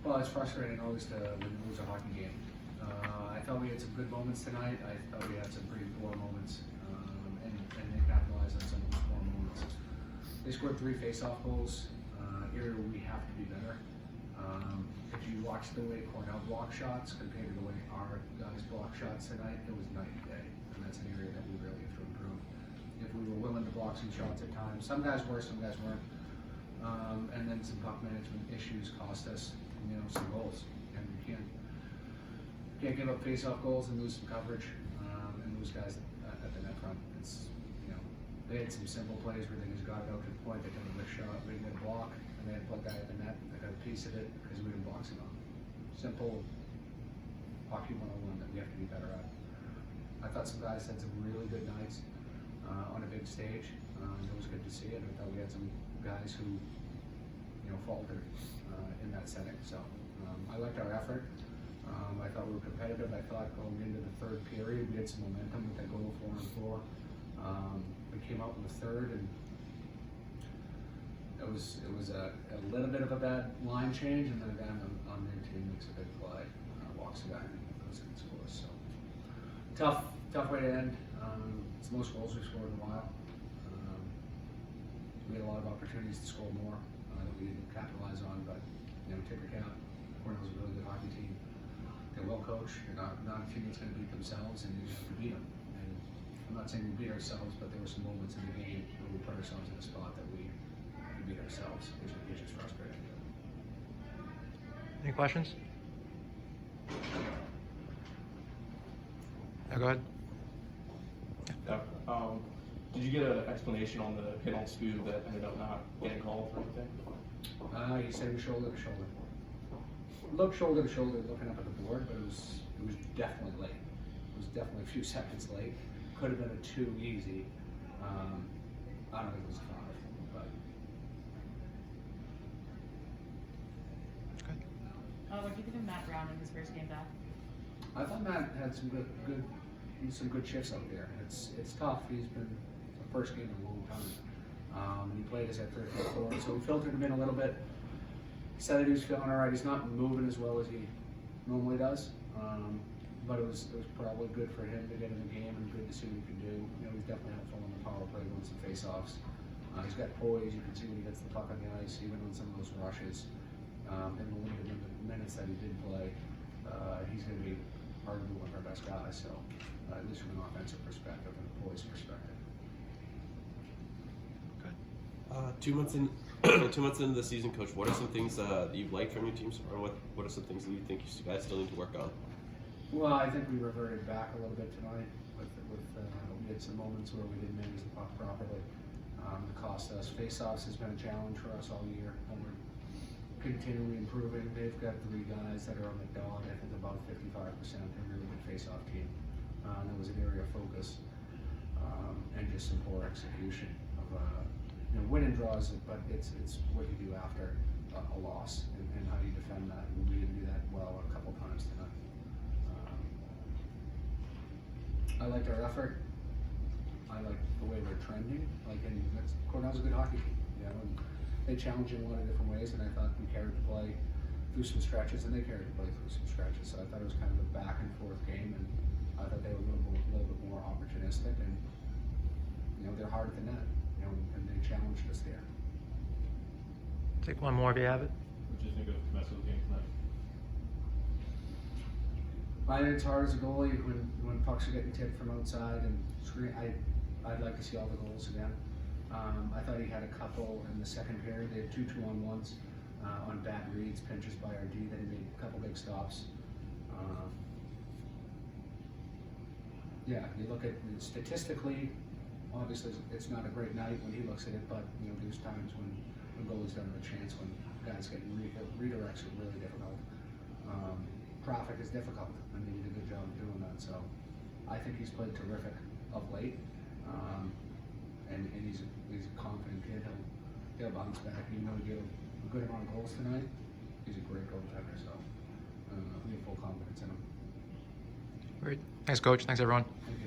Well, it's frustrating always to when you lose a hockey game. I thought we had some good moments tonight. I thought we had some pretty poor moments, and they capitalized on some of those poor moments. They scored 3 face-off goals. Here we have to be better. If you watch the way Cornell blocked shots compared to the way our guys blocked shots tonight, it was night and day, and that's an area that we really have to improve. If we were willing to block some shots at times, some guys were, some guys weren't, and then some puck management issues cost us, some goals, and we can't give up face-off goals and lose some coverage, and lose guys at the net front. It's, they had some simple plays where they just got it out to the point, they took a good shot, we didn't get a block, and they had a guy at the net, they got a piece of it because we didn't box him up. Simple hockey 101 that we have to be better at. I thought some guys had some really good nights on a big stage. It was good to see it. I thought we had some guys who, faltered in that setting. So I liked our effort. I thought we were competitive. I thought going into the third period, we had some momentum with that goal 4-on-4. We came out in the third, and it was a little bit of a bad line change, and then a guy on their team makes a big play, walks the guy, and goes in and scores. So tough way to end. It's the most goals we've scored in a while. We had a lot of opportunities to score more that we didn't capitalize on, but tip your cap. Cornell's a really good hockey team. They're well coached. They're not a team that's going to beat themselves, and you have to beat them. And I'm not saying we beat ourselves, but there were some moments in the game where we put ourselves in a spot that we beat ourselves, which is frustrating. Any questions? Go ahead. Yeah. Did you get an explanation on the hit on Scoob that ended up not getting called or anything? He said it was shoulder to shoulder. Looked shoulder to shoulder looking up at the board, but it was definitely late. It was definitely a few seconds late. Could have been a 2 easy. I don't think it was a 5, but. What do you think of Matt Brown in his first game back? I thought Matt had some good shifts out there. It's tough. He's been the first game in a long time. He played as at 13-4, so we filtered him in a little bit. He said that he was feeling all right. He's not moving as well as he normally does, but it was probably good for him to get in the game and good to see what he can do. He's definitely helpful on the power play, doing some face-offs. He's got poise. You can see when he gets the puck on the ice, even on some of those rushes. In the limited minutes that he did play, he's going to be arguably one of our best guys. So, at least from an offensive perspective and a poise perspective. 2 months in, 2 months into the season, Coach, what are some things that you've liked from your team, or what are some things that you think you guys still need to work on? Well, I think we reverted back a little bit tonight. We had some moments where we didn't manage the puck properly. It cost us. Face-offs has been a challenge for us all year, and we're continually improving. They've got 3 guys that are on the dog. I think about 55%. They're a really good face-off team. That was an area of focus, and just some poor execution of win and draws, but it's what you do after a loss and how you defend that. And we didn't do that well a couple times tonight. I liked our effort. I like the way they're trending. Cornell's a good hockey team, and they challenge in a lot of different ways. And I thought we carried the play through some stretches, and they carried the play through some stretches. So I thought it was kind of a back and forth game, and I thought they were a little bit more opportunistic, and they're hard at the net, and they challenged us there. Take one more if you have it. What did you think of Messo's game tonight? I think it's hard as a goalie when pucks are getting tipped from outside and screen. I'd like to see all the goals again. I thought he had a couple in the second period. They had 2 2-on-1s on bad reads, pinches by our D. Then he made a couple big stops. You look at statistically, obviously it's not a great night when he looks at it, but there's times when goalies don't have a chance, when guys get redirects are really difficult. Traffic is difficult, and he did a good job of doing that. So I think he's played terrific of late, and he's a confident kid. He'll bounce back. He gave a good amount of goals tonight. He's a great goaltender, so we have full confidence in him. Great. Thanks, Coach. Thanks, everyone. Thank you.